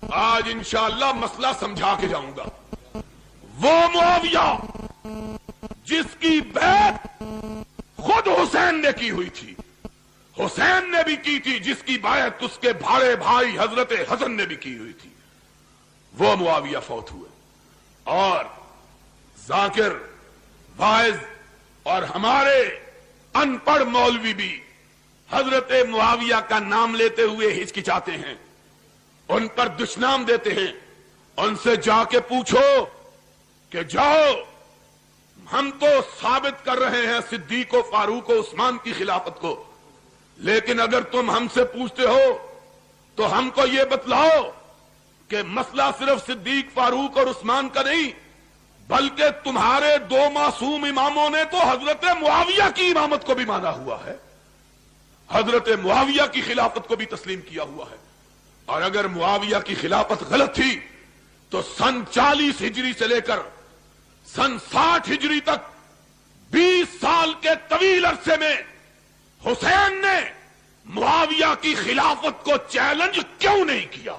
آج انشاءاللہ مسئلہ سمجھا کے جاؤں گا. وہ معاویہ جس کی بیعت خود حسین نے کی ہوئی تھی، حسین نے بھی کی تھی، جس کی بیعت اس کے بھاڑے بھائی حضرت حسن نے بھی کی ہوئی تھی، وہ معاویہ فوت ہوئے. اور ذاکر، واعظ اور ہمارے ان پڑھ مولوی بھی حضرت معاویہ کا نام لیتے ہوئے ہچکچاتے ہیں، ان پر دشنام دیتے ہیں. ان سے جا کے پوچھو کہ جاؤ، ہم تو ثابت کر رہے ہیں صدیق و فاروق و عثمان کی خلافت کو، لیکن اگر تم ہم سے پوچھتے ہو تو ہم کو یہ بتلاؤ کہ مسئلہ صرف صدیق، فاروق اور عثمان کا نہیں، بلکہ تمہارے دو معصوم اماموں نے تو حضرت معاویہ کی امامت کو بھی مانا ہوا ہے، حضرت معاویہ کی خلافت کو بھی تسلیم کیا ہوا ہے. اور اگر معاویہ کی خلافت غلط تھی تو سن 40 ہجری سے لے کر سن 60 ہجری تک 20 سال کے طویل عرصے میں حسین نے معاویہ کی خلافت کو چیلنج کیوں نہیں کیا؟